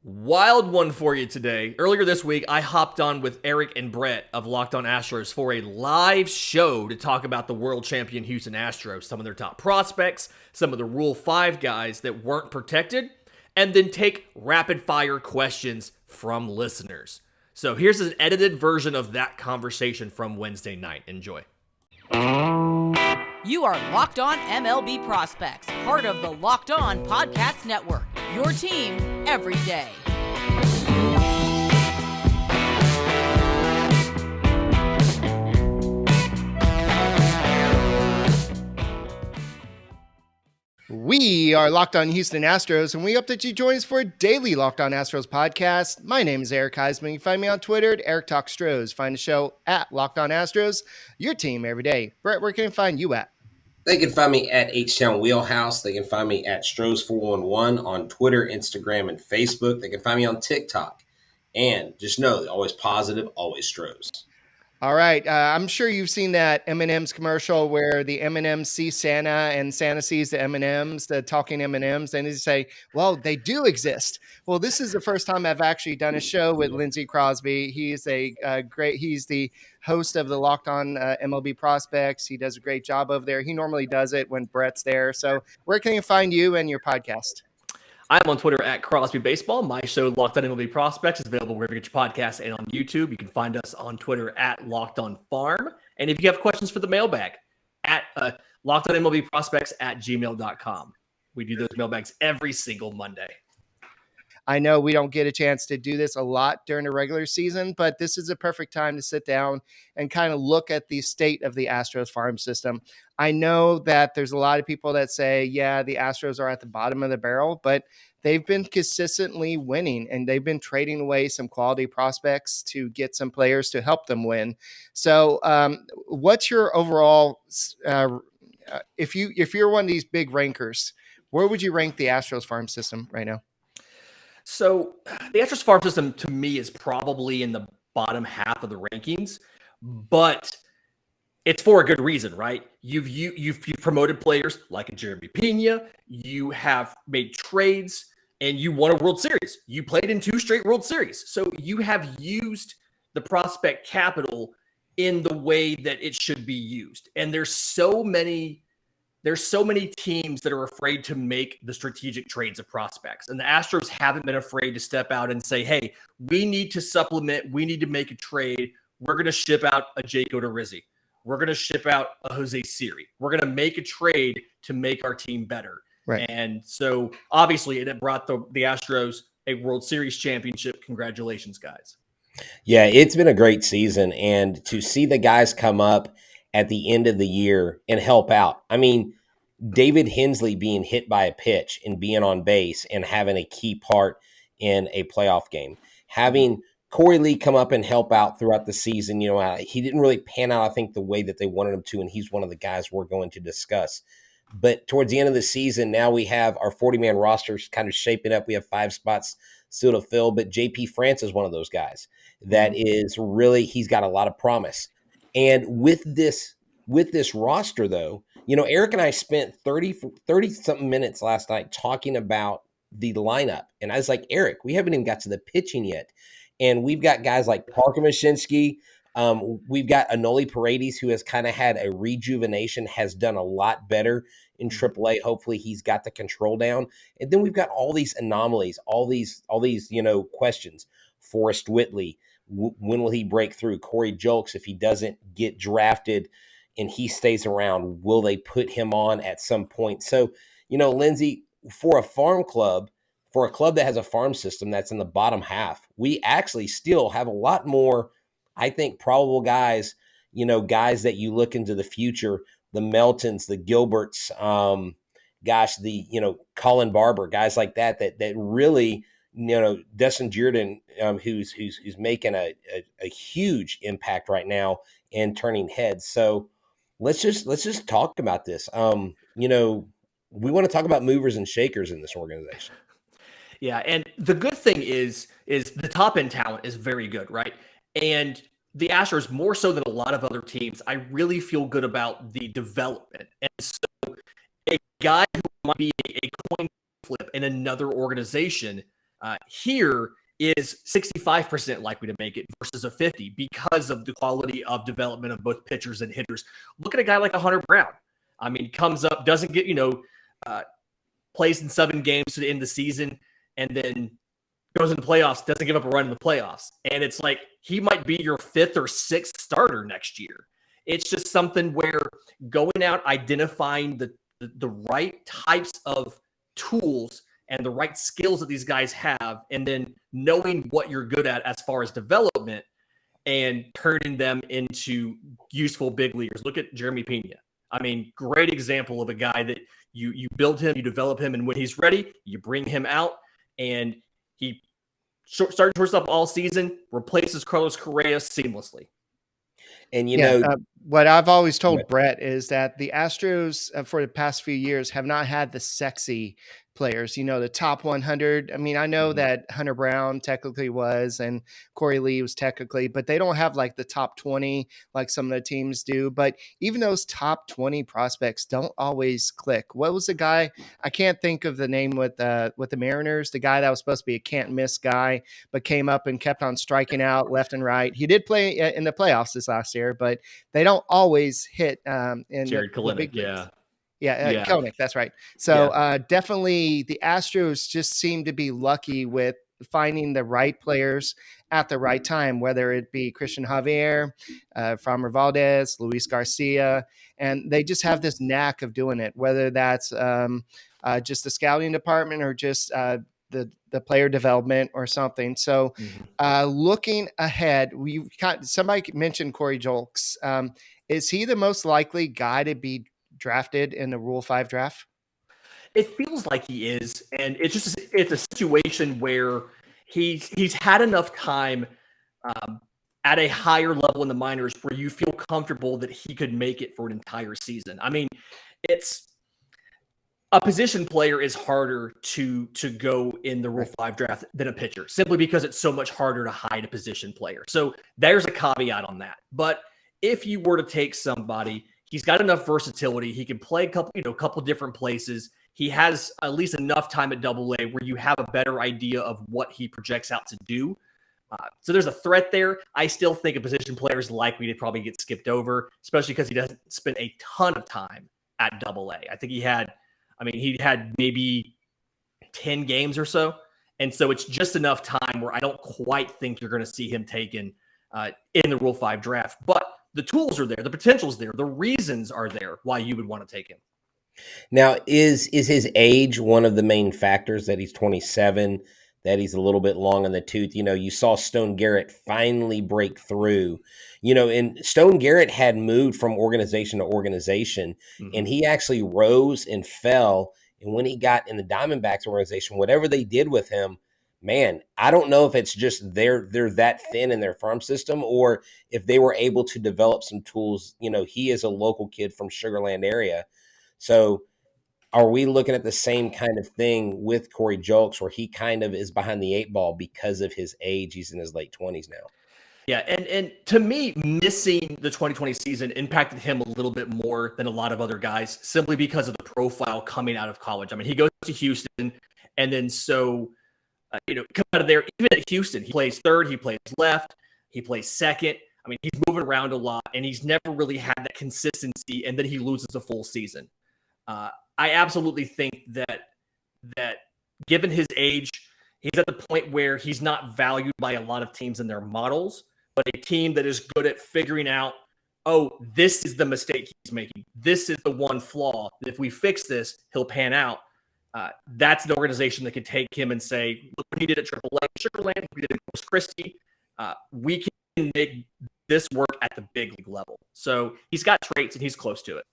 Wild one for you today. Earlier this week, I hopped on with Eric and Brett of Locked On Astros for a live show to talk about the world champion Houston Astros, some of their top prospects, some of the Rule 5 guys that weren't protected, and then take rapid-fire questions from listeners. So here's an edited version of that conversation from Wednesday night. Enjoy. You are Locked On MLB Prospects, part of the Locked On Podcast Network, your team every day. We are Locked On Houston Astros, and we hope that you join us for a daily Locked On Astros podcast. My name is Eric Heisman. You can find me on Twitter at Eric Talk Stros. Find the show at Locked On Astros, your team every day. Brett, where can I find you at? They can find me at H-Town Wheelhouse. They can find me at Stros411 on Twitter, Instagram, and Facebook. They can find me on TikTok. And just know, always positive, always Stros. All right. I'm sure you've seen that M&M's commercial where the M&Ms see Santa and Santa sees the M&Ms, the talking M&Ms, and they say, well, they do exist. Well, this is the first time I've actually done a show with Lindsey Crosby. He's he's the host of the Locked On MLB Prospects. He does a great job over there. He normally does it when Brett's there. So where can you find you and your podcast? I'm on Twitter at Crosby Baseball. My show, Locked On MLB Prospects, is available wherever you get your podcasts and on YouTube. You can find us on Twitter at Locked On Farm. And if you have questions for the mailbag, at Locked On MLB Prospects at gmail.com. We do those mailbags every single Monday. I know we don't get a chance to do this a lot during the regular season, but this is a perfect time to sit down and kind of look at the state of the Astros farm system. I know that there's a lot of people that say, yeah, the Astros are at the bottom of the barrel, but they've been consistently winning and they've been trading away some quality prospects to get some players to help them win. So what's your overall, if you're one of these big rankers, where would you rank the Astros farm system right now? So the Astros farm system to me is probably in the bottom half of the rankings, but it's for a good reason, right? You've promoted players like a Jeremy Pena, you have made trades, and you won a World Series. You played in 2 straight World Series. So you have used the prospect capital in the way that it should be used. And there's so many teams that are afraid to make the strategic trades of prospects. And the Astros haven't been afraid to step out and say, hey, we need to supplement. We need to make a trade. We're going to ship out a Jake Odorizzi. We're going to ship out a Jose Siri. We're going to make a trade to make our team better. Right. And so obviously it brought the Astros a World Series championship. Congratulations, guys. Yeah, it's been a great season. And to see the guys come up at the end of the year and help out. I mean, David Hensley being hit by a pitch and being on base and having a key part in a playoff game. Having Korey Lee come up and help out throughout the season. You know, he didn't really pan out, I think, the way that they wanted him to, and he's one of the guys we're going to discuss. But towards the end of the season, now we have our 40-man roster kind of shaping up. We have 5 spots still to fill, but JP France is one of those guys that is really, he's got a lot of promise. And with this roster, though, you know, Eric and I spent 30-something minutes last night talking about the lineup. And I was like, Eric, we haven't even got to the pitching yet. And we've got guys like Parker Mashinsky. We've got Anoli Paredes, who has kind of had a rejuvenation, has done a lot better in AAA. Hopefully he's got the control down. And then we've got all these anomalies, all these, you know, questions. Forrest Whitley, when will he break through? Corey Julks, if he doesn't get drafted and he stays around, will they put him on at some point? So, you know, Lindsey, for a farm club, for a club that has a farm system that's in the bottom half, we actually still have a lot more, I think, probable guys, you know, guys that you look into the future, the Meltons, the Gilberts, you know, Colin Barber, guys like that really, you know, Dustin Jordan, who's making a huge impact right now and turning heads. So let's just talk about this. You know, we want to talk about movers and shakers in this organization. Yeah, and the good thing is the top end talent is very good, right? And the Astros, more so than a lot of other teams, I really feel good about the development. And so a guy who might be a coin flip in another organization Here is 65% likely to make it versus a 50 because of the quality of development of both pitchers and hitters. Look at a guy like a Hunter Brown. I mean, comes up, doesn't get, plays in 7 games to end the season, and then goes into playoffs, doesn't give up a run in the playoffs. And it's like he might be your 5th or 6th starter next year. It's just something where going out, identifying the right types of tools and the right skills that these guys have, and then knowing what you're good at as far as development and turning them into useful big leaguers. Look at Jeremy Pena. I mean, great example of a guy that you build him, you develop him, and when he's ready, you bring him out, and he started shortstop all season, replaces Carlos Correa seamlessly. And what I've always told Brett is that the Astros for the past few years have not had the sexy players, the top 100. I mean, I know that Hunter Brown technically was, and Korey Lee was technically, but they don't have like the top 20 like some of the teams do. But even those top 20 prospects don't always click. What was the guy? I can't think of the name with the Mariners, the guy that was supposed to be a can't miss guy, but came up and kept on striking out left and right. He did play in the playoffs this last year, but they don't always hit in Jared the big leagues. yeah. Yeah, Koenig, that's right. So definitely the Astros just seem to be lucky with finding the right players at the right time, whether it be Christian Javier, Framber Valdez, Luis Garcia, and they just have this knack of doing it, whether that's just the scouting department or just the player development or something. So looking ahead, somebody mentioned Corey Julks. Is he the most likely guy to be drafted in the Rule 5 draft? It feels like he is, and it's a situation where he's had enough time at a higher level in the minors where you feel comfortable that he could make it for an entire season. I mean, it's a position player is harder to go in the Rule 5 draft than a pitcher, simply because it's so much harder to hide a position player. So there's a caveat on that. But if you were to take somebody, he's got enough versatility. He can play a couple different places. He has at least enough time at AA where you have a better idea of what he projects out to do. So there's a threat there. I still think a position player is likely to probably get skipped over, especially because he doesn't spend a ton of time at AA. I think he had maybe 10 games or so. And so it's just enough time where I don't quite think you're going to see him taken in the Rule 5 draft. But the tools are there. The potential's there. The reasons are there why you would want to take him. Now, is his age one of the main factors, that he's 27, that he's a little bit long in the tooth? You saw Stone Garrett finally break through, and Stone Garrett had moved from organization to organization, and he actually rose and fell. And when he got in the Diamondbacks organization, whatever they did with him, man, I don't know if it's just they're that thin in their farm system, or if they were able to develop some tools. He is a local kid from Sugar Land area. So are we looking at the same kind of thing with Corey Julks, where he kind of is behind the 8 ball because of his age? He's in his late 20s now. Yeah, and to me, missing the 2020 season impacted him a little bit more than a lot of other guys, simply because of the profile coming out of college. I mean, he goes to Houston, and then come out of there, even at Houston, he plays third, he plays left, he plays second. I mean, he's moving around a lot, and he's never really had that consistency, and then he loses a full season. I absolutely think that given his age, he's at the point where he's not valued by a lot of teams in their models, but a team that is good at figuring out, this is the mistake he's making. This is the one flaw. If we fix this, he'll pan out. That's an organization that could take him and say, look what he did at AAA, Sugar Land, we did at Corpus Christi. We can make this work at the big league level. So he's got traits, and he's close to it.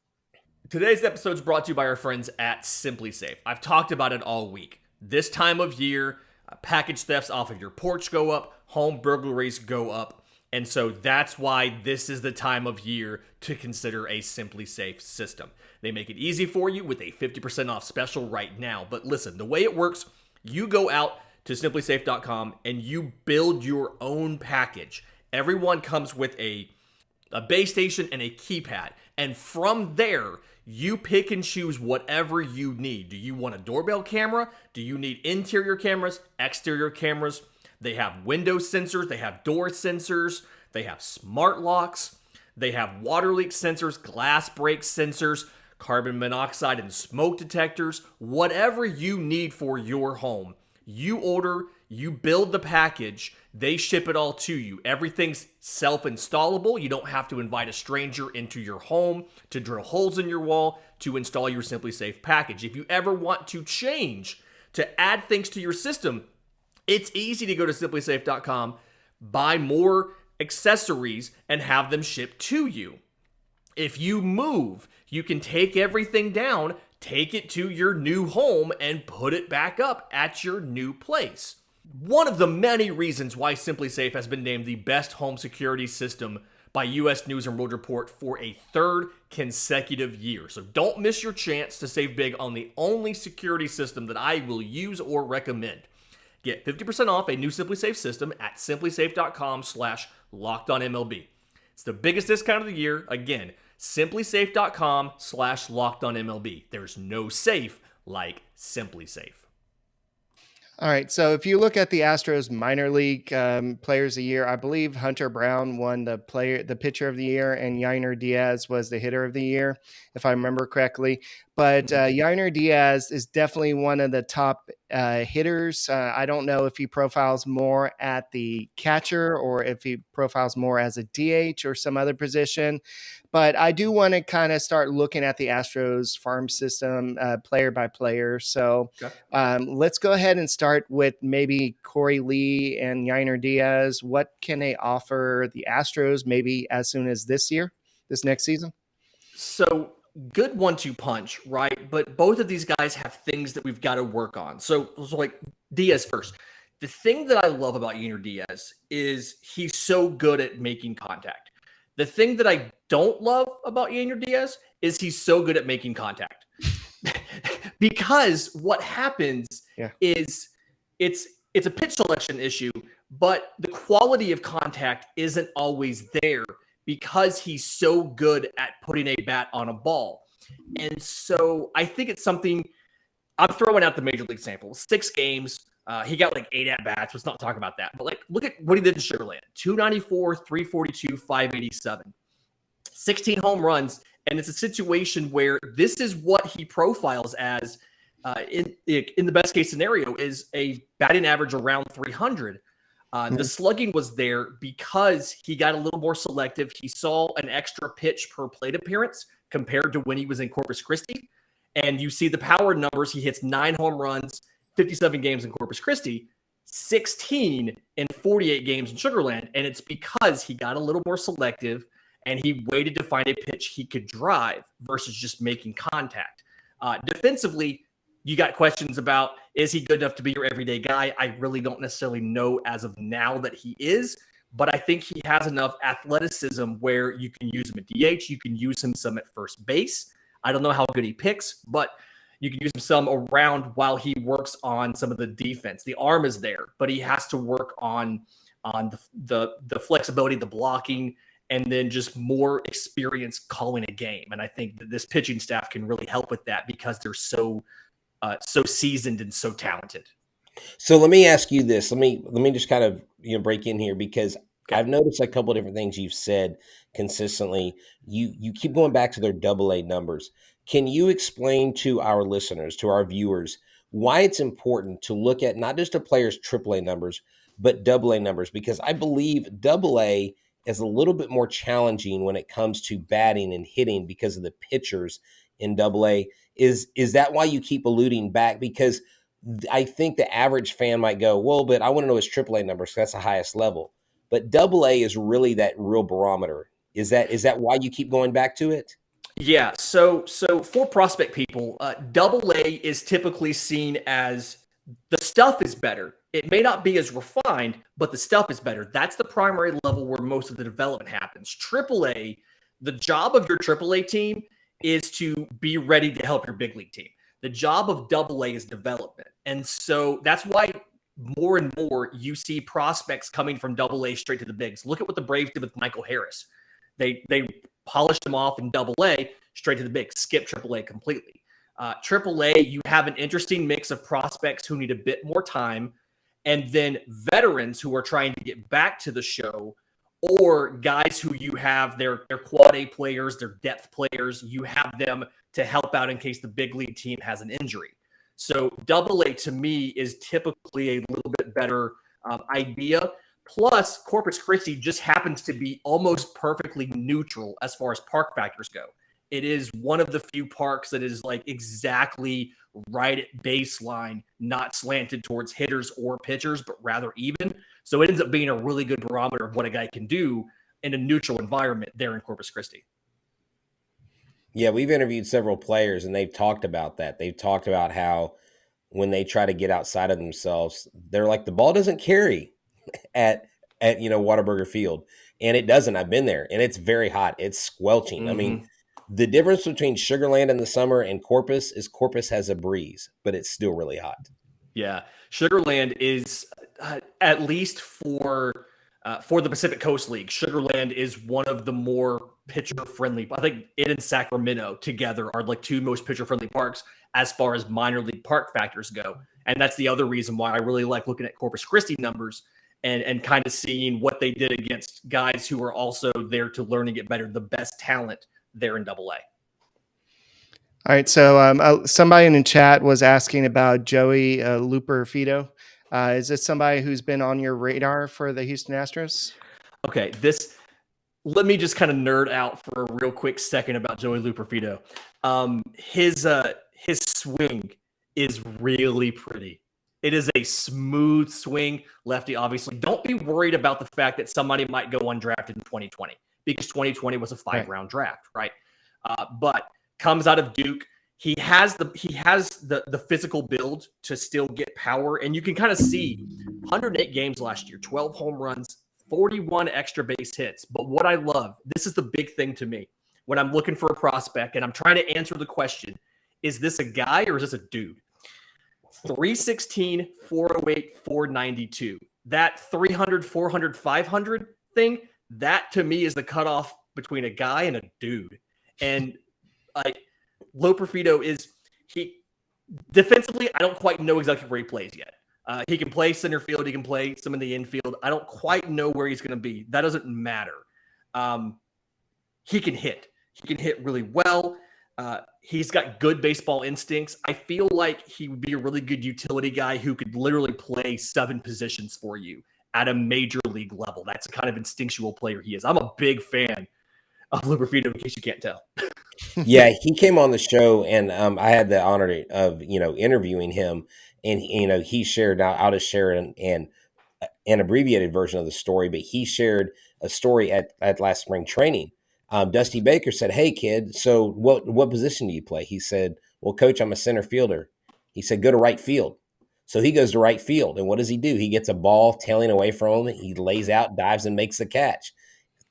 Today's episode is brought to you by our friends at Simply Safe. I've talked about it all week. This time of year, package thefts off of your porch go up, home burglaries go up, and so that's why this is the time of year to consider a Simply Safe system. They make it easy for you with a 50% off special right now. But listen, the way it works, you go out to simplysafe.com and you build your own package. Everyone comes with a base station and a keypad, and from there, You pick and choose whatever you need. Do you want a doorbell camera? Do you need interior cameras, exterior cameras? They have window sensors, they have door sensors, they have smart locks, they have water leak sensors, glass break sensors, carbon monoxide and smoke detectors. Whatever you need for your home, you order, you build the package, they ship it all to you. Everything's self-installable. You don't have to invite a stranger into your home to drill holes in your wall to install your Simply Safe package. If you ever want to change, to add things to your system, it's easy to go to simplysafe.com, buy more accessories, and have them shipped to you. If you move, you can take everything down, take it to your new home, and put it back up at your new place. One of the many reasons why Simply Safe has been named the best home security system by U.S. News and World Report for a third consecutive year. So don't miss your chance to save big on the only security system that I will use or recommend. Get 50% off a new Simply Safe system at simplysafe.com/LockedOnMLB. It's the biggest discount of the year. Again, simplysafe.com/LockedOnMLB. There's no safe like Simply Safe. All right. So if you look at the Astros minor league players of the year, I believe Hunter Brown won the pitcher of the year, and Yainer Diaz was the hitter of the year, if I remember correctly. But Yainer Diaz is definitely one of the top hitters. I don't know if he profiles more at the catcher or if he profiles more as a DH or some other position. But I do want to kind of start looking at the Astros farm system player by player. So let's go ahead and start with maybe Korey Lee and Yainer Diaz. What can they offer the Astros maybe as soon as this next season? So good 1-2 punch, right? But both of these guys have things that we've got to work on. So like Diaz first. The thing that I love about Yainer Diaz is he's so good at making contact. The thing that I don't love about Yainer Diaz is he's so good at making contact. Because what happens is it's a pitch selection issue, but the quality of contact isn't always there because he's so good at putting a bat on a ball. And so I think it's something I'm throwing out the major league sample. 6 games. He got like 8 at-bats. Let's not talk about that. But like, look at what he did in Sugarland. 294, 342, 587. 16 home runs. And it's a situation where this is what he profiles as in the best case scenario is a batting average around 300. The slugging was there because he got a little more selective. He saw an extra pitch per plate appearance compared to when he was in Corpus Christi. And you see the power numbers. He hits 9 home runs, 57 games in Corpus Christi, 16 in 48 games in Sugarland. And it's because he got a little more selective and he waited to find a pitch he could drive versus just making contact. Defensively, you got questions about, is he good enough to be your everyday guy? I really don't necessarily know as of now that he is, but I think he has enough athleticism where you can use him at DH. You can use him some at first base. I don't know how good he picks, but you can use him some around while he works on some of the defense. The arm is there, but he has to work on the flexibility, the blocking, and then just more experience calling a game. And I think that this pitching staff can really help with that because they're so seasoned and so talented. So let me ask you this. Let me just kind of break in here because I've noticed a couple of different things you've said consistently. You keep going back to their AA numbers. Can you explain to our listeners, to our viewers, why it's important to look at not just a player's AAA numbers, but AA numbers? Because I believe AA is a little bit more challenging when it comes to batting and hitting because of the pitchers in AA. Is that why you keep alluding back? Because I think the average fan might go, well, but I want to know his AAA numbers because that's the highest level. But AA is really that real barometer. Is that why you keep going back to it? Yeah. So for prospect people, AA is typically seen as the stuff is better. It may not be as refined, but the stuff is better. That's the primary level where most of the development happens. AAA, the job of your AAA team is to be ready to help your big league team. The job of AA is development. And so that's why more and more you see prospects coming from AA straight to the bigs. Look at what the Braves did with Michael Harris. They polished him off in Double-A, straight to the big, skip Triple-A completely. Triple-A, you have an interesting mix of prospects who need a bit more time, and then veterans who are trying to get back to the show, or guys who you have, they're quad A players, they're depth players. You have them to help out in case the big league team has an injury. So Double-A to me is typically a little bit better idea. Plus, Corpus Christi just happens to be almost perfectly neutral as far as park factors go. It is one of the few parks that is like exactly right at baseline, not slanted towards hitters or pitchers, but rather even. So it ends up being a really good barometer of what a guy can do in a neutral environment there in Corpus Christi. Yeah, we've interviewed several players, and they've talked about that. They've talked about how when they try to get outside of themselves, they're like, the ball doesn't carry at Whataburger Field. And it doesn't. I've been there, and it's very hot. It's squelching. I mean, the difference between Sugar Land in the summer and Corpus is Corpus has a breeze, but it's still really hot. Yeah. Sugar Land is, at least for the Pacific Coast League, Sugar Land is one of the more pitcher-friendly. I think it and Sacramento together are like two most pitcher-friendly parks as far as minor league park factors go. And that's the other reason why I really like looking at Corpus Christi numbers and kind of seeing what they did against guys who are also there to learn and get better, the best talent there in Double-A. All right, so somebody in the chat was asking about Joey Loperfido. Is this somebody who's been on your radar for the Houston Astros? Okay, let me just kind of nerd out for a real quick second about Joey Loperfido. His swing is really pretty. It is a smooth swing, lefty, obviously. Don't be worried about the fact that somebody might go undrafted in 2020 because 2020 was a five-round draft, right? But comes out of Duke. He has the physical build to still get power, and you can kind of see 108 games last year, 12 home runs, 41 extra base hits. But what I love, this is the big thing to me, when I'm looking for a prospect and I'm trying to answer the question, is this a guy or is this a dude? 316, 408, 492. That 300, 400, 500 thing, that to me is the cutoff between a guy and a dude. And Loperfido he defensively, I don't quite know exactly where he plays yet. He can play center field. He can play some in the infield. I don't quite know where he's going to be. That doesn't matter. He can hit. He can hit really well. He's got good baseball instincts. I feel like he would be a really good utility guy who could literally play 7 positions for you at a major league level. That's the kind of instinctual player he is. I'm a big fan of Loperfido, in case you can't tell. Yeah, he came on the show, and I had the honor of interviewing him, and he shared. Now I'll just share an abbreviated version of the story, but he shared a story at last spring training. Dusty Baker said, "Hey kid, so what position do you play?" He said, "Well, coach, I'm a center fielder." He said, "Go to right field." So he goes to right field, and what does he do? He gets a ball tailing away from him. He lays out, dives, and makes the catch.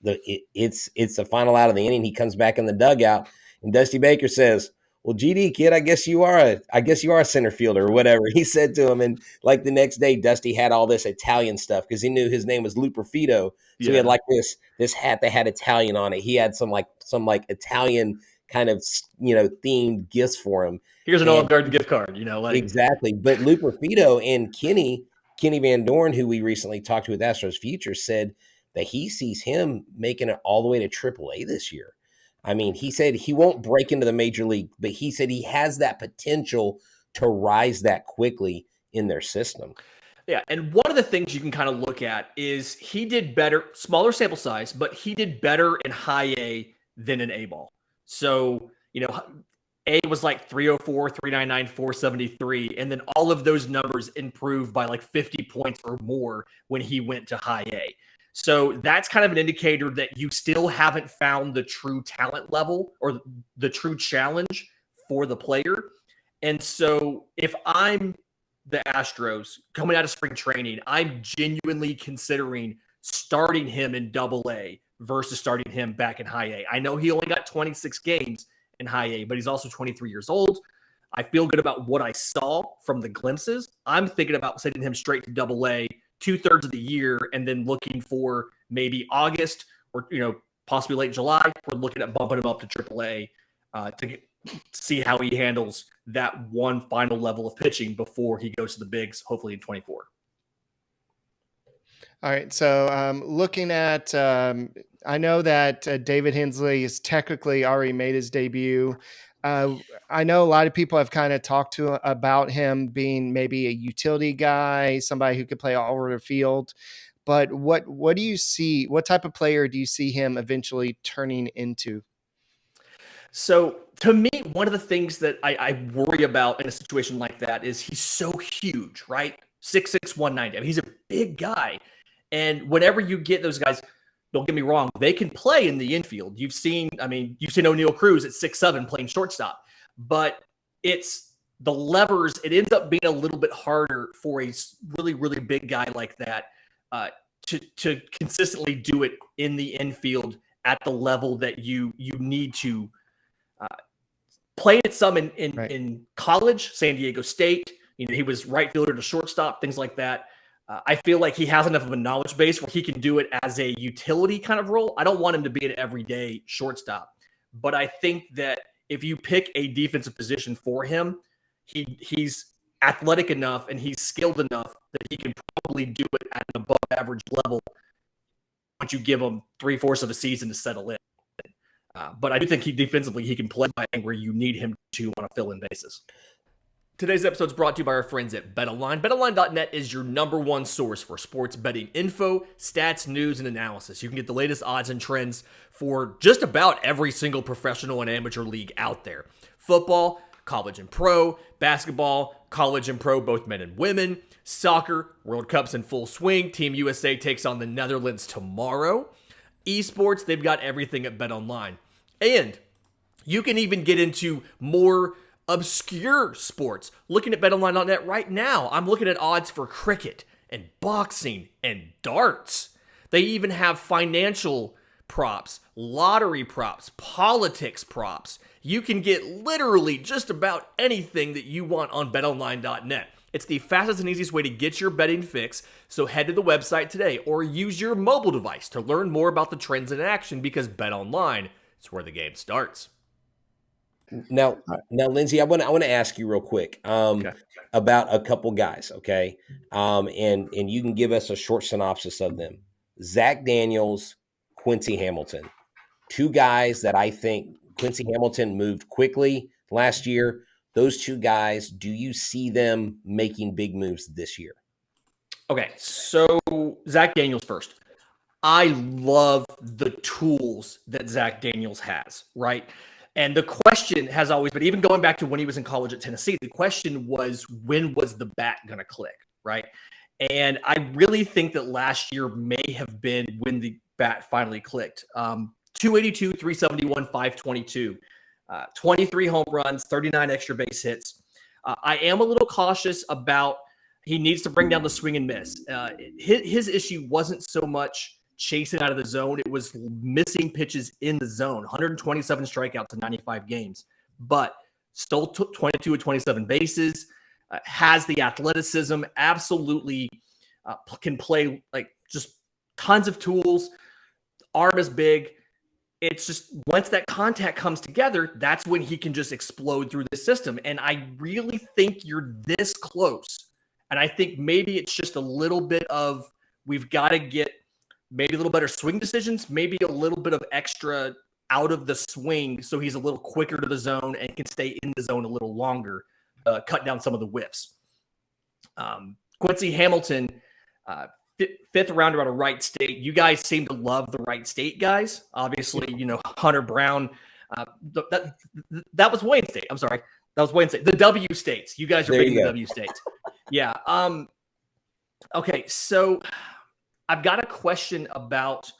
It's the final out of the inning. He comes back in the dugout, and Dusty Baker says, "Well, GD kid, I guess you are a center fielder," or whatever he said to him. And like the next day, Dusty had all this Italian stuff because he knew his name was Loperfido. So he had like this hat that had Italian on it. He had some Italian kind of themed gifts for him. Here's an Olive Garden gift card, Exactly. But Loperfido and Kenny Van Dorn, who we recently talked to with Astros Future, said that he sees him making it all the way to AAA this year. I mean, he said he won't break into the major league, but he said he has that potential to rise that quickly in their system. Yeah, and one of the things you can kind of look at is he did better, smaller sample size, but he did better in high A than in A ball. So, A was like 304, 399, 473, and then all of those numbers improved by like 50 points or more when he went to high A. So that's kind of an indicator that you still haven't found the true talent level or the true challenge for the player. And so if I'm the Astros coming out of spring training, I'm genuinely considering starting him in Double-A versus starting him back in high A. I know he only got 26 games in high A, but he's also 23 years old. I feel good about what I saw from the glimpses. I'm thinking about sending him straight to Double-A 2/3 of the year and then looking for maybe August or, possibly late July, we're looking at bumping him up to AAA to see how he handles that one final level of pitching before he goes to the bigs, hopefully in 24. All right. So looking at, I know that David Hensley has technically already made his debut. I know a lot of people have kind of talked about him being maybe a utility guy, somebody who could play all over the field. But what do you see? What type of player do you see him eventually turning into? So to me, one of the things that I worry about in a situation like that is he's so huge, right? 6'6", 190. I mean, he's a big guy. And whenever you get those guys, don't get me wrong, they can play in the infield. You've seen O'Neal Cruz at 6'7" playing shortstop, but it's the levers. It ends up being a little bit harder for a really, really big guy like that to consistently do it in the infield at the level that you need to. Played it some in college, San Diego State. He was right fielder to shortstop, things like that. I feel like he has enough of a knowledge base where he can do it as a utility kind of role. I don't want him to be an everyday shortstop, but I think that if you pick a defensive position for him, he's athletic enough and he's skilled enough that he can probably do it at an above average level once you give him 3/4 of a season to settle in. But I do think defensively he can play where you need him to on a fill-in basis. Today's episode is brought to you by our friends at BetOnline. BetOnline.net is your #1 source for sports betting info, stats, news, and analysis. You can get the latest odds and trends for just about every single professional and amateur league out there. Football, college and pro, basketball, college and pro, both men and women, soccer, World Cup's in full swing. Team USA takes on the Netherlands tomorrow. Esports, they've got everything at BetOnline. And you can even get into more obscure sports. Looking at betonline.net right now, I'm looking at odds for cricket and boxing and darts. They even have financial props, lottery props, politics props. You can get literally just about anything that you want on betonline.net. It's the fastest and easiest way to get your betting fix, so head to the website today or use your mobile device to learn more about the trends in action because BetOnline is where the game starts. Now, Lindsay, I want to ask you real quick about a couple guys, okay? And you can give us a short synopsis of them. Zach Daniels, Quincy Hamilton, two guys that I think Quincy Hamilton moved quickly last year. Those two guys, do you see them making big moves this year? Okay, so Zach Daniels first. I love the tools that Zach Daniels has, right? And the question has always been, even going back to when he was in college at Tennessee, the question was, when was the bat going to click, right? And I really think that last year may have been when the bat finally clicked. 282, 371, 522, 23 home runs, 39 extra base hits. I am a little cautious about he needs to bring down the swing and miss. His issue wasn't so much chasing out of the zone. It was missing pitches in the zone. 127 strikeouts in 95 games, but still took 22 of 27 bases, has the athleticism, absolutely can play like just tons of tools. Arm is big. It's just once that contact comes together, that's when he can just explode through the system. And I really think you're this close. And I think maybe it's just a little bit of, we've got to get maybe a little better swing decisions, maybe a little bit of extra out of the swing so he's a little quicker to the zone and can stay in the zone a little longer, cut down some of the whiffs. Quincy Hamilton, fifth rounder out of Wright State. You guys seem to love the Wright State guys. Obviously, Hunter Brown. That was Wayne State. I'm sorry. That was Wayne State. The W states. You guys are big in the W states. Yeah. Okay, so I've got a question about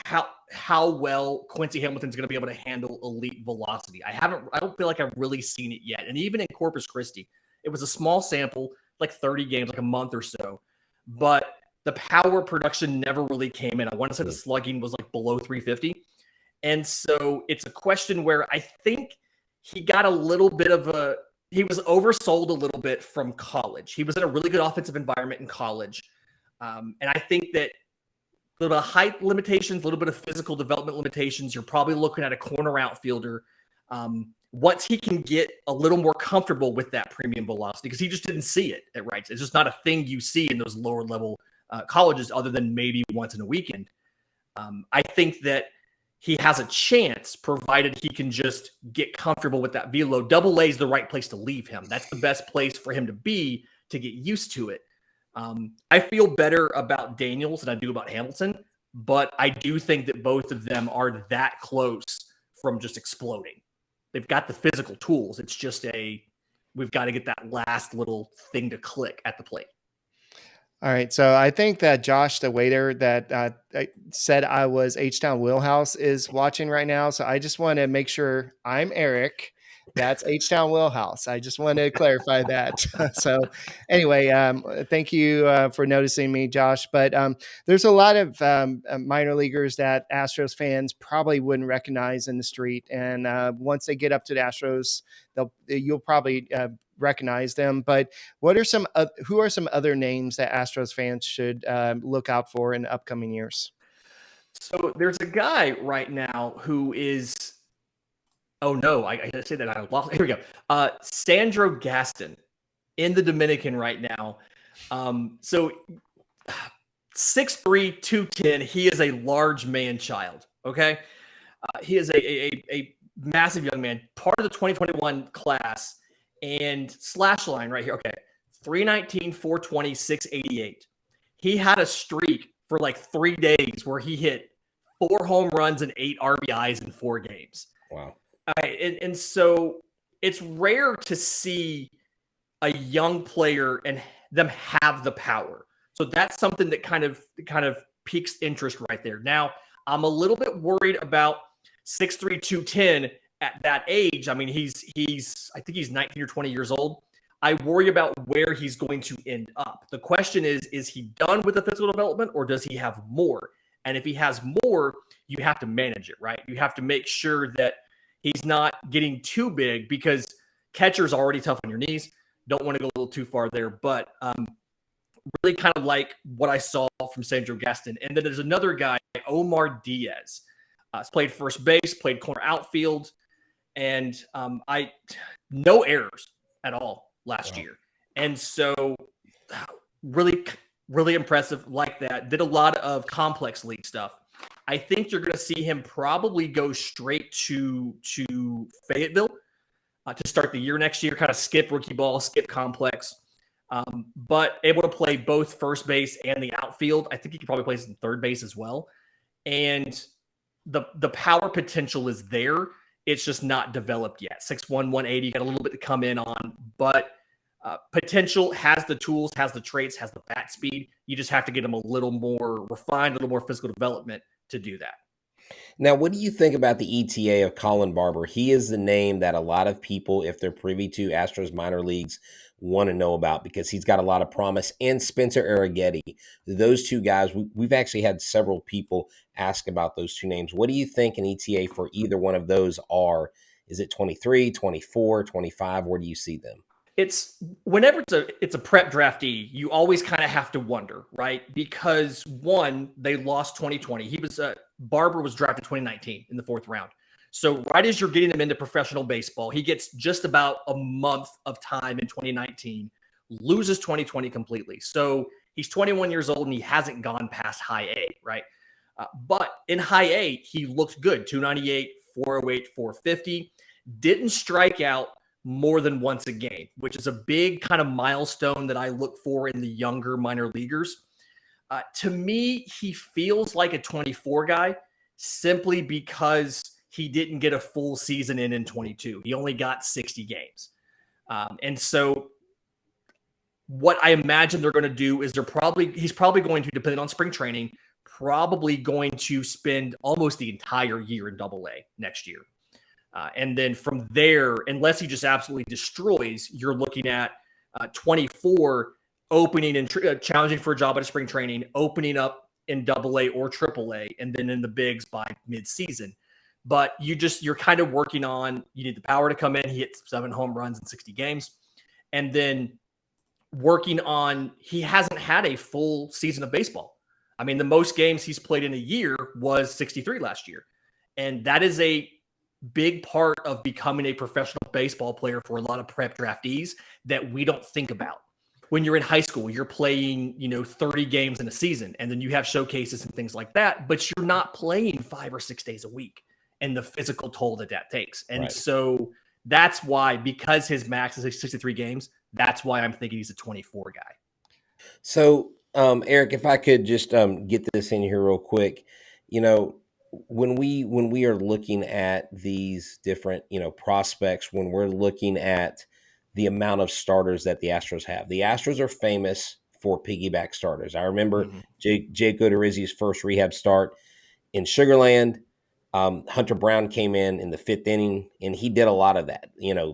how well Quincy Hamilton's going to be able to handle elite velocity. I don't feel like I've really seen it yet. And even in Corpus Christi, it was a small sample, like 30 games, like a month or so. But the power production never really came in. I want to say the slugging was like below 350. And so it's a question where I think he got a little bit of he was oversold a little bit from college. He was in a really good offensive environment in college. And I think that little bit of height limitations, a little bit of physical development limitations. You're probably looking at a corner outfielder. Once he can get a little more comfortable with that premium velocity, because he just didn't see it at Rice. It's just not a thing you see in those lower level colleges other than maybe once in a weekend. I think that he has a chance, provided he can just get comfortable with that velo. Double A is the right place to leave him. That's the best place for him to be to get used to it. I feel better about Daniels than I do about Hamilton, but I do think that both of them are that close from just exploding. They've got the physical tools. It's just we've got to get that last little thing to click at the plate. All right. So I think that Josh, the waiter that said I was H-Town Wheelhouse, is watching right now. So I just want to make sure I'm Eric. That's H-Town Wheelhouse. I just want to clarify that. So anyway, thank you for noticing me, Josh. But there's a lot of minor leaguers that Astros fans probably wouldn't recognize in the street. And once they get up to the Astros, you'll probably recognize them. But who are some other names that Astros fans should look out for in the upcoming years? So there's a guy right now who is, oh no, I gotta say that I lost. Here we go. Sandro Gaston in the Dominican right now. So 6'3", 210. He is a large man child. Okay. He is a massive young man, part of the 2021 class. And slash line right here. Okay. 319, 420, 688. He had a streak for like 3 days where he hit 4 home runs and 8 RBIs in 4 games. Wow. All right. And so it's rare to see a young player and them have the power. So that's something that kind of piques interest right there. Now, I'm a little bit worried about 6'3", 210 at that age. I mean, I think he's 19 or 20 years old. I worry about where he's going to end up. The question is he done with the physical development or does he have more? And if he has more, you have to manage it, right? You have to make sure that he's not getting too big, because catcher's already tough on your knees. Don't want to go a little too far there, but really kind of like what I saw from Sandro Gaston. And then there's another guy, Omar Diaz. He's played first base, played corner outfield, and no errors at all last year. And so really, really impressive like that. Did a lot of complex league stuff. I think you're going to see him probably go straight to Fayetteville to start the year next year, kind of skip rookie ball, skip complex, but able to play both first base and the outfield. I think he could probably play some third base as well. And the power potential is there. It's just not developed yet. 6'1", 180, got a little bit to come in on, but potential, has the tools, has the traits, has the bat speed. You just have to get him a little more refined, a little more physical development to do that. Now, what do you think about the ETA of Colin Barber? He is the name that a lot of people, if they're privy to Astros minor leagues, want to know about, because he's got a lot of promise. And Spencer Arrogetti, those two guys, we've actually had several people ask about those two names. What do you think an ETA for either one of those are? Is it 23, 24, 25? Where do you see them? It's whenever it's a prep draftee, you always kind of have to wonder, right? Because one, they lost 2020. Barber was drafted 2019 in the 4th round. So right as you're getting him into professional baseball, he gets just about a month of time in 2019, loses 2020 completely. So he's 21 years old and he hasn't gone past high A, right? But in high A, he looked good. 298, 408, 450. Didn't strike out more than once a game, which is a big kind of milestone that I look for in the younger minor leaguers. To me, he feels like a 24 guy simply because he didn't get a full season in 22. He only got 60 games. And so what I imagine they're going to do is he's probably going to, depending on spring training, probably going to spend almost the entire year in Double-A next year. And then from there, unless he just absolutely destroys, you're looking at 24 opening and challenging for a job at a spring training, opening up in Double-A or Triple-A, and then in the bigs by mid-season. But you're kind of working on, you need the power to come in. He hit 7 home runs in 60 games. And then working on, he hasn't had a full season of baseball. I mean, the most games he's played in a year was 63 last year. And that is a big part of becoming a professional baseball player for a lot of prep draftees that we don't think about. When you're in high school, you're playing, 30 games in a season, and then you have showcases and things like that, but you're not playing 5 or 6 days a week and the physical toll that takes. And so that's why, because his max is 63 games, that's why I'm thinking he's a 24 guy. So, Eric, if I could just get this in here real quick, when we are looking at these different, prospects, when we're looking at the amount of starters that the Astros have, the Astros are famous for piggyback starters. I remember Jake Odorizzi's first rehab start in Sugarland. Hunter Brown came in the 5th inning, and he did a lot of that.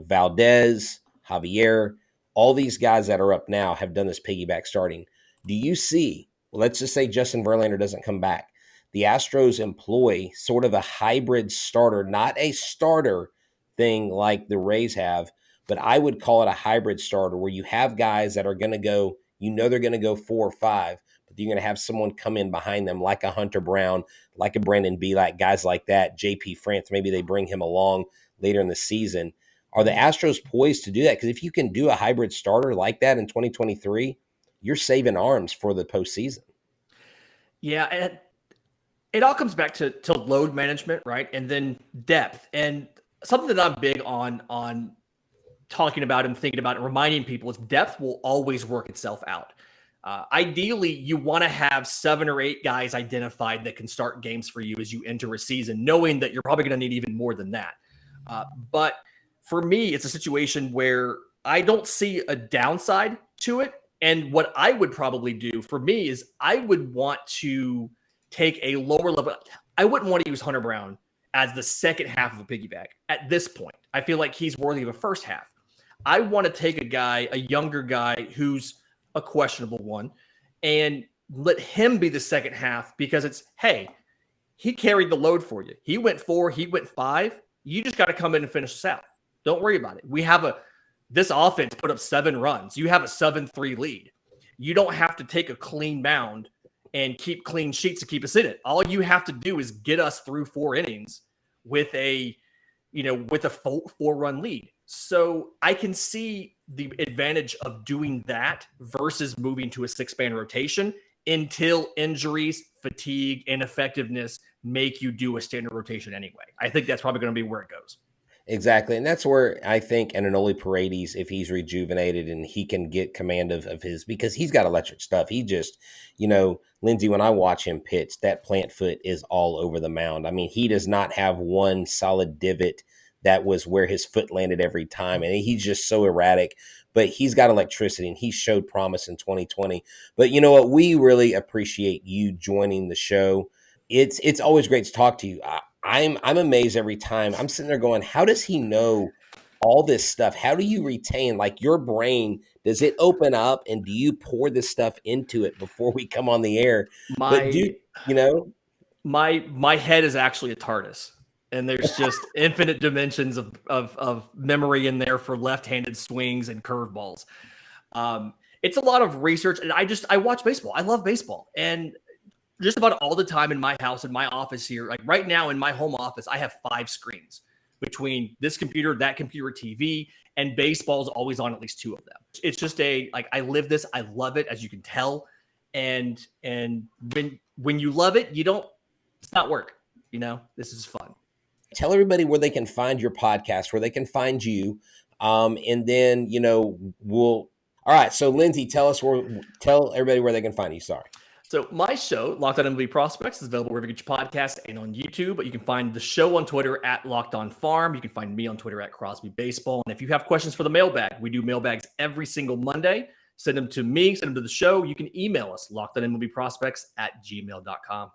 Valdez, Javier, all these guys that are up now have done this piggyback starting. Do you see, let's just say Justin Verlander doesn't come back, the Astros employ sort of a hybrid starter, not a starter thing like the Rays have, but I would call it a hybrid starter where you have guys that are going to go, they're going to go 4 or 5, but you're going to have someone come in behind them like a Hunter Brown, like a Brandon Belak, guys like that, JP France, maybe they bring him along later in the season. Are the Astros poised to do that? Because if you can do a hybrid starter like that in 2023, you're saving arms for the postseason. Yeah, and it all comes back to load management, right? And then depth. And something that I'm big on talking about and thinking about and reminding people is depth will always work itself out. Ideally, you want to have 7 or 8 guys identified that can start games for you as you enter a season, knowing that you're probably going to need even more than that. But for me, it's a situation where I don't see a downside to it. And what I would probably do for me is I would want to take a lower level. I wouldn't want to use Hunter Brown as the second half of a piggyback at this point. I feel like he's worthy of a first half. I want to take a younger guy who's a questionable one, and let him be the second half because it's, hey, he carried the load for you. He went 4, he went 5. You just got to come in and finish this out. Don't worry about it. We have this offense put up 7 runs. You have a 7-3 lead. You don't have to take a clean mound and keep clean sheets to keep us in it. All you have to do is get us through 4 innings with a 4-run lead. So I can see the advantage of doing that versus moving to a 6-man rotation until injuries, fatigue, ineffectiveness make you do a standard rotation anyway. I think that's probably going to be where it goes. Exactly. And that's where I think Ananoli Paredes, if he's rejuvenated and he can get command of his, because he's got electric stuff. He just, Lindsey, when I watch him pitch, that plant foot is all over the mound. I mean, he does not have one solid divot that was where his foot landed every time. And he's just so erratic, but he's got electricity and he showed promise in 2020. But you know what? We really appreciate you joining the show. It's always great to talk to you. I'm amazed every time. I'm sitting there going, how does he know all this stuff? How do you retain, like, your brain? Does it open up and do you pour this stuff into it before we come on the air? My head is actually a TARDIS, and there's just infinite dimensions of memory in there for left-handed swings and curveballs. It's a lot of research, and I watch baseball. I love baseball, and just about all the time in my house, in my office here, like right now in my home office, I have 5 screens between this computer, that computer, TV, and baseball's always on at least 2 of them. It's just I live this. I love it, as you can tell. And when you love it, it's not work. This is fun. Tell everybody where they can find your podcast, where they can find you. And then, all right. So Lindsey, tell everybody where they can find you. Sorry. So my show, Locked On MLB Prospects, is available wherever you get your podcast and on YouTube. But you can find the show on Twitter at Locked On Farm. You can find me on Twitter at Crosby Baseball. And if you have questions for the mailbag, we do mailbags every single Monday. Send them to me, send them to the show. You can email us, lockedonmlbprospects@gmail.com.